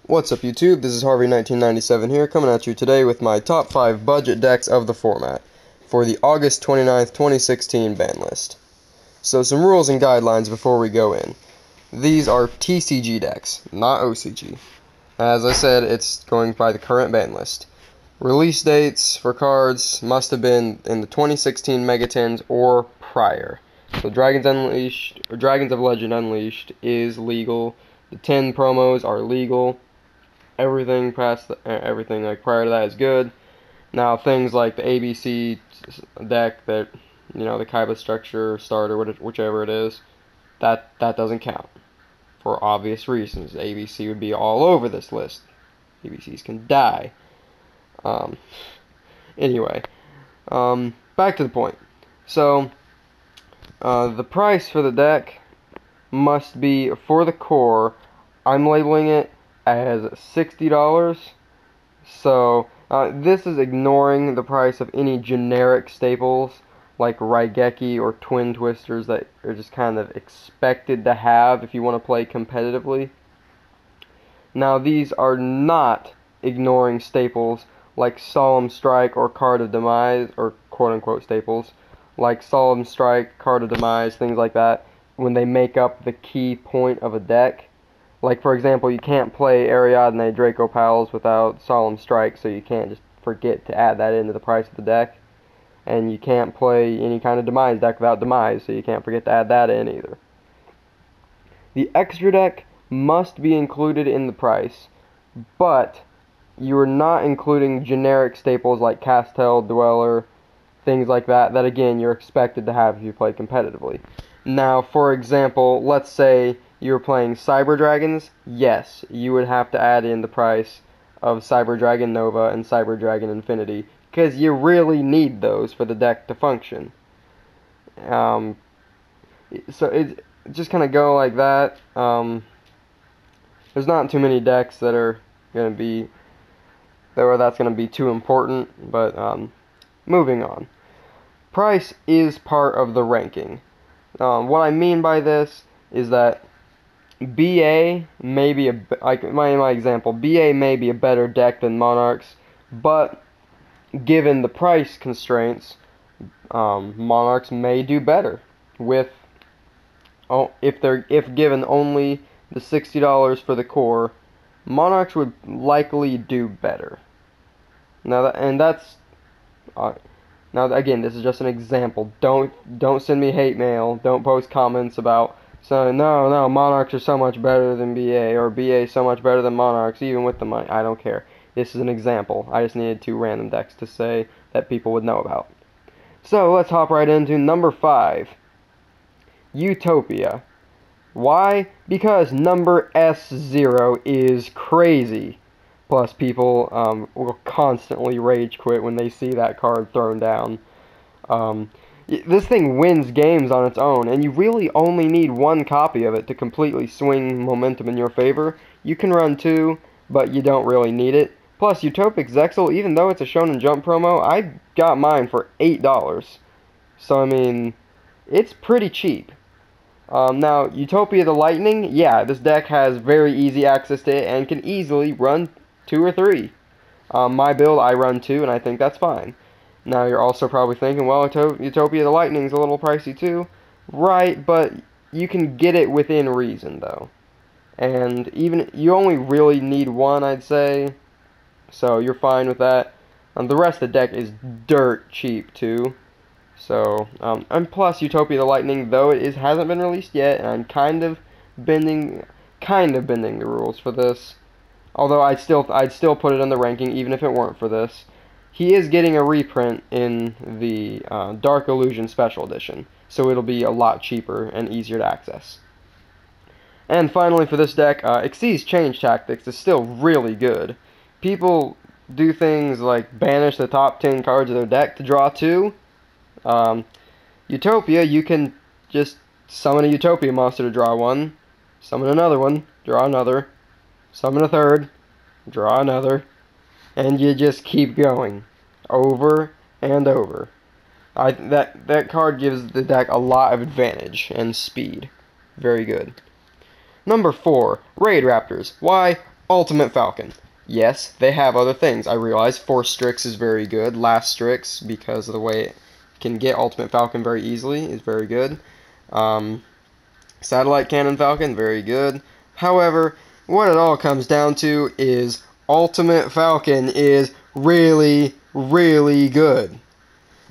What's up YouTube, this is Harvey1997 here, coming at you today with my top 5 budget decks of the format for the August 29th, 2016 ban list. So some rules and guidelines before we go in. These are TCG decks, not OCG. As I said, it's going by the current ban list. Release dates for cards must have been in the 2016 Megatins or prior. So Dragons Unleashed, or Dragons of Legend Unleashed is legal. The 10 promos are legal. Everything like prior to that is good. Now things like the ABC deck that, the Kaiba structure starter, whichever it is, that doesn't count for obvious reasons. ABC would be all over this list. ABCs can die. Anyway, back to the point. So the price for the deck must be, for the core, I'm labeling it as $60. So this is ignoring the price of any generic staples like Raigeki or Twin Twisters that are just kind of expected to have if you want to play competitively. Now these are not ignoring staples like Solemn Strike or Card of Demise, or quote-unquote staples like Solemn Strike, Card of Demise, things like that, when they make up the key point of a deck. Like, for example, you can't play Ariadne Draco Pals without Solemn Strike, so you can't just forget to add that into the price of the deck. And you can't play any kind of Demise deck without Demise, so you can't forget to add that in either. The extra deck must be included in the price, but you are not including generic staples like Castel, Dweller, things like that, that again, you're expected to have if you play competitively. Now, for example, let's say you're playing Cyber Dragons. Yes, you would have to add in the price of Cyber Dragon Nova and Cyber Dragon Infinity, because you really need those for the deck to function. So it just kind of go like that. There's not too many decks that are going to be, that's going to be too important, but moving on. Price is part of the ranking. What I mean by this is that BA may be like my example, BA may be a better deck than Monarchs, but given the price constraints, Monarchs may do better with, if given only the $60 for the core, Monarchs would likely do better. Now again, this is just an example. Don't send me hate mail. Don't post comments about, so no, Monarchs are so much better than BA, or BA is so much better than Monarchs, even with the money. I don't care. This is an example. I just needed 2 random decks to say that people would know about. So let's hop right into number 5. Utopia. Why? Because number S0 is crazy. Plus, people will constantly rage quit when they see that card thrown down. This thing wins games on its own, and you really only need 1 copy of it to completely swing momentum in your favor. You can run 2, but you don't really need it. Plus, Utopic Zexal, even though it's a Shonen Jump promo, I got mine for $8. So, I mean, it's pretty cheap. Now, Utopia the Lightning, yeah, this deck has very easy access to it and can easily run 2 or 3. My build, I run 2, and I think that's fine. Now, you're also probably thinking, well, Utopia the Lightning's a little pricey too. Right, but you can get it within reason, though. And even, you only really need 1, I'd say. So, you're fine with that. The rest of the deck is dirt cheap, too. So, and plus, Utopia the Lightning, though it hasn't been released yet, and I'm kind of bending the rules for this. Although I'd still put it in the ranking even if it weren't for this. He is getting a reprint in the Dark Illusion Special Edition, so it'll be a lot cheaper and easier to access. And finally for this deck, Xyz's Change Tactics is still really good. People do things like banish the top 10 cards of their deck to draw 2. Utopia, you can just summon a Utopia monster to draw 1, summon another one, draw another, summon a third, draw another, and you just keep going over and over. That card gives the deck a lot of advantage and speed. Very good. Number 4, Raid Raptors. Why? Ultimate Falcon. Yes, they have other things. I realize Force Strix is very good. Last Strix, because of the way it can get Ultimate Falcon very easily, is very good. Satellite Cannon Falcon, very good. However, what it all comes down to is Ultimate Falcon is really, really good.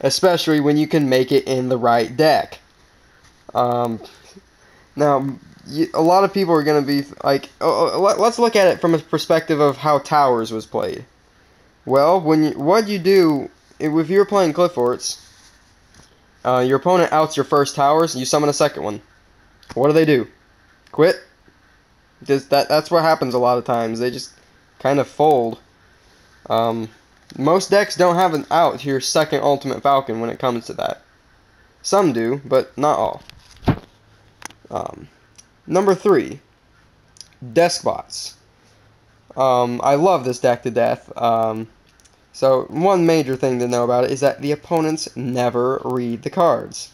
Especially when you can make it in the right deck. Now, a lot of people are going to be like, let's look at it from a perspective of how Towers was played. Well, what you do, if you're playing Cliff Forts, your opponent outs your first Towers, you summon a second one. What do? Quit? That's what happens a lot of times. They just kind of fold. Most decks don't have an out to your second Ultimate Falcon when it comes to that. Some do, but not all. Number 3, Despots. I love this deck to death. So one major thing to know about it is that the opponents never read the cards.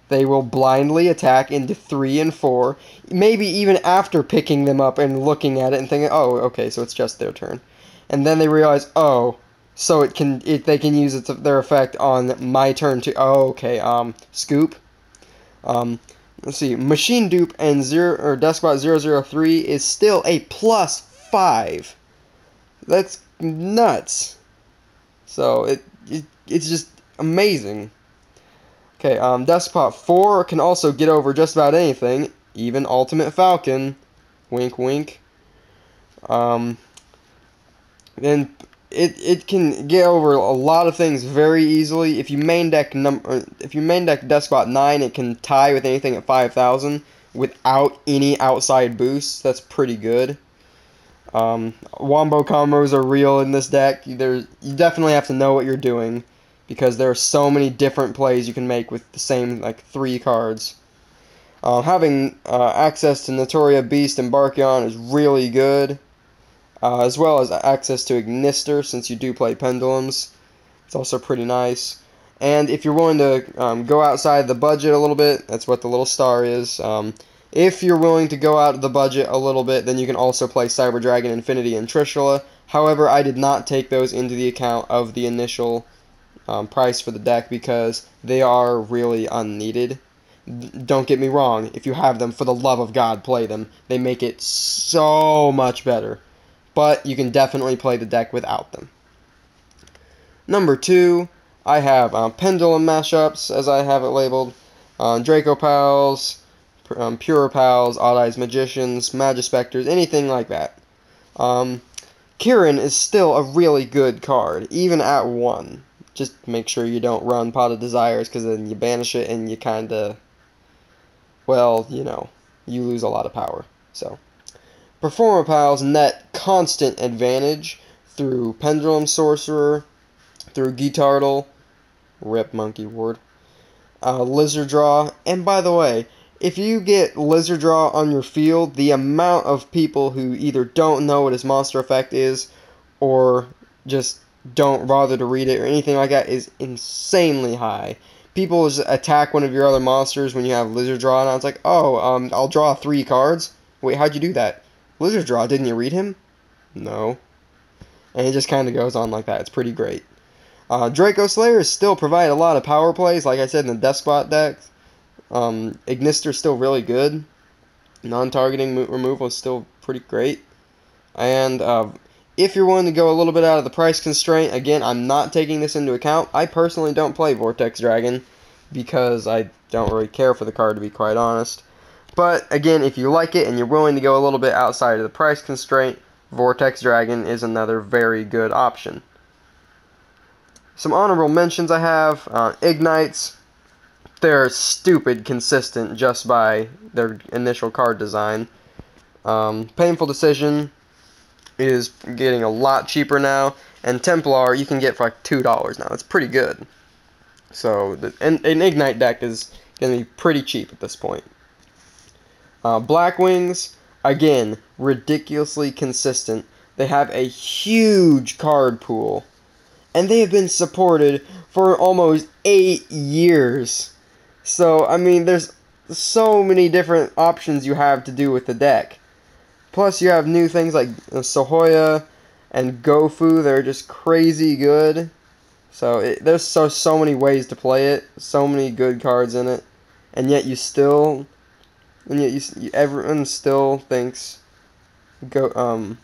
They will blindly attack into 3 and 4, maybe even after picking them up and looking at it and thinking, oh, okay, so it's just their turn. And then they realize, oh, so they can use their effect on my turn too. Oh, okay, Scoop. Let's see, Machine Dupe and Despot 003 is still a +5. That's nuts. So it's just amazing. Okay, Despot 4 can also get over just about anything, even Ultimate Falcon. Wink, wink. Then it can get over a lot of things very easily. If you main deck Despot 9, it can tie with anything at 5,000 without any outside boosts. That's pretty good. Wombo combos are real in this deck. You definitely have to know what you're doing, because there are so many different plays you can make with the same, like, 3 cards. Having access to Notoria Beast and Barkion is really good, as well as access to Ignister, since you do play Pendulums. It's also pretty nice. And if you're willing to go outside the budget a little bit, that's what the little star is. If you're willing to go out of the budget a little bit, then you can also play Cyber Dragon, Infinity, and Trishula. However, I did not take those into the account of the initial price for the deck, because they are really unneeded. Don't get me wrong, if you have them, for the love of God, play them. They make it so much better. But you can definitely play the deck without them. Number 2, I have Pendulum mashups, as I have it labeled. Draco Pals, Pure Pals, Odd Eyes Magicians, Magispectors, anything like that. Kirin is still a really good card, even at 1. Just make sure you don't run Pot of Desires, because then you banish it and you kinda, well, you know, you lose a lot of power. So, Performer Pals net constant advantage through Pendulum Sorcerer, through Guitardle, Rip Monkey Ward, Lizard Draw, and by the way, if you get Lizard Draw on your field, the amount of people who either don't know what his monster effect is, or just don't bother to read it or anything like that, is insanely high. People just attack one of your other monsters when you have Lizard Draw, and it's like, oh, I'll draw 3 cards? Wait, how'd you do that? Lizard Draw, didn't you read him? No. And it just kind of goes on like that. It's pretty great. Draco Slayers still provide a lot of power plays, like I said, in the Despot decks. Ignister's still really good. Non-targeting removal is still pretty great. And if you're willing to go a little bit out of the price constraint, again, I'm not taking this into account. I personally don't play Vortex Dragon because I don't really care for the card, to be quite honest. But again, if you like it and you're willing to go a little bit outside of the price constraint, Vortex Dragon is another very good option. Some honorable mentions I have. Ignites. They're stupid consistent just by their initial card design. Painful Decision is getting a lot cheaper now, and Templar you can get for like $2 now. It's pretty good. So an Ignite deck is going to be pretty cheap at this point. Blackwings, again, ridiculously consistent. They have a huge card pool, and they have been supported for almost 8 years. So, I mean, there's so many different options you have to do with the deck. plus you have new things like Sohoya and Gofu. They're just crazy good. So there's so many ways to play it, so many good cards in it, and yet everyone still thinks oh,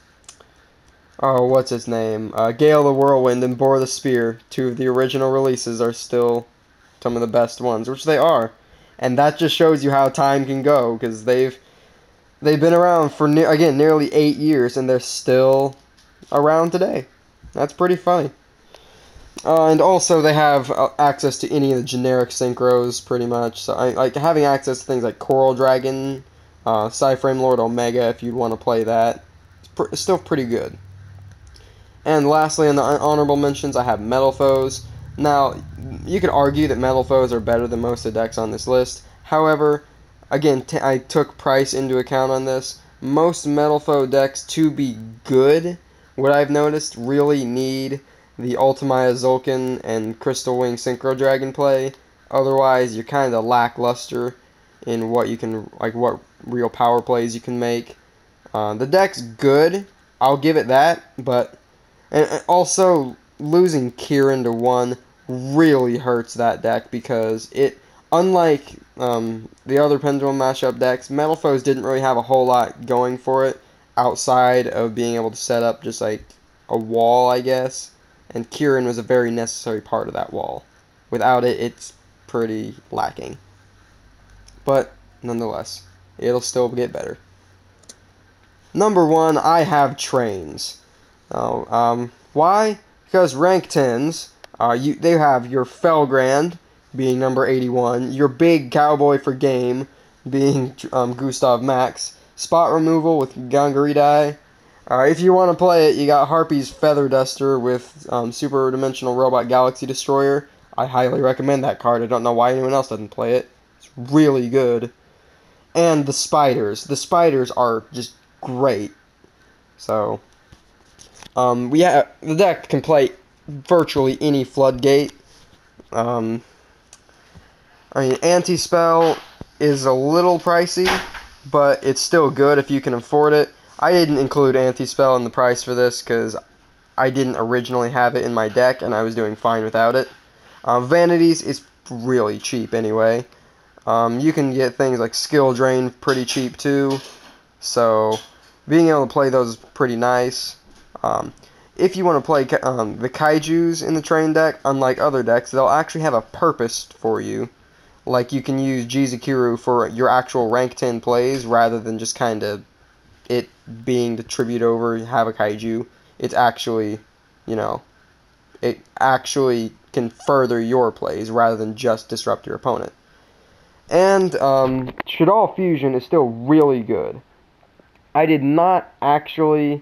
what's his name? Gale the Whirlwind and Bore the Spear, two of the original releases, are still some of the best ones, which they are, and that just shows you how time can go, because they've been around for nearly 8 years, and they're still around today. That's pretty funny. And also, they have access to any of the generic synchros, pretty much. So, like having access to things like Coral Dragon, Psyframe Lord Omega, if you'd want to play that. It's still pretty good. And lastly, in the honorable mentions, I have Metal Foes. Now, you could argue that Metal Foes are better than most of the decks on this list. However, again, I took price into account on this. Most Metal Foe decks, to be good, what I've noticed, really need the Ultimaya Zulkin and Crystal Wing Synchro Dragon play. Otherwise, you're kind of lackluster in what you can, like what real power plays you can make. The deck's good, I'll give it that, but and also losing Kieran to 1 really hurts that deck, because unlike the other Pendulum Mashup decks, Metal Foes didn't really have a whole lot going for it outside of being able to set up just like a wall, I guess. And Kieran was a very necessary part of that wall. Without it, it's pretty lacking. But, nonetheless, it'll still get better. Number 1, I have Trains. Why? Because rank 10s, they have your Felgrand, being number 81, your big cowboy for game, being Gustav Max, spot removal with Gangaridai. If you want to play it, you got Harpy's Feather Duster with Super Dimensional Robot Galaxy Destroyer. I highly recommend that card. I don't know why anyone else doesn't play it. It's really good. And the Spiders. The Spiders are just great. So, the deck can play virtually any Floodgate. Anti-Spell is a little pricey, but it's still good if you can afford it. I didn't include Anti-Spell in the price for this because I didn't originally have it in my deck, and I was doing fine without it. Vanities is really cheap anyway. You can get things like Skill Drain pretty cheap too, so being able to play those is pretty nice. If you want to play the Kaijus in the Train deck, unlike other decks, they'll actually have a purpose for you. Like, you can use Jizukiru for your actual rank 10 plays, rather than just kind of it being the tribute over, have a Kaiju. It's actually, it actually can further your plays, rather than just disrupt your opponent. And, Shaddoll Fusion is still really good. I did not actually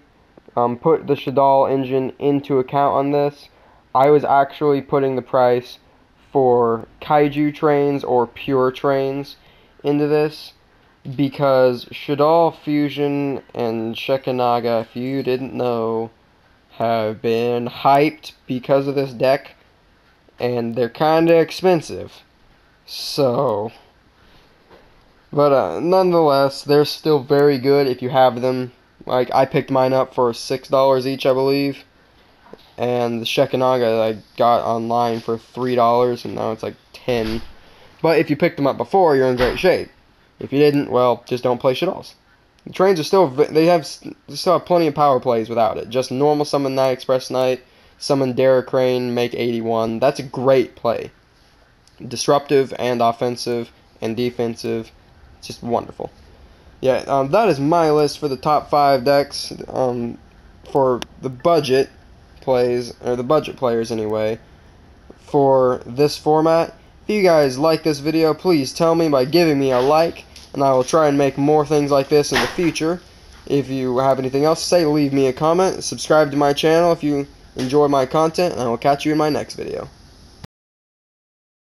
put the Shaddoll engine into account on this. I was actually putting the price for Kaiju trains or pure trains into this, because Shaddoll Fusion and Shekinaga, if you didn't know, have been hyped because of this deck, and they're kinda expensive. So, but nonetheless, they're still very good if you have them. Like, I picked mine up for $6 each, I believe. And the Shekinaga I got online for $3, and now it's like $10. But if you picked them up before, you're in great shape. If you didn't, well, just don't play Shadolls. The trains are still, they still have plenty of power plays without it. Just normal summon Night Express Knight, summon Daracrane, make 81. That's a great play. Disruptive and offensive and defensive. It's just wonderful. Yeah, that is my list for the top 5 decks for the budget plays, or the budget players anyway, for this format. If you guys like this video, please tell me by giving me a like, and I will try and make more things like this in the future. If you have anything else to say, leave me a comment, subscribe to my channel if you enjoy my content, and I will catch you in my next video.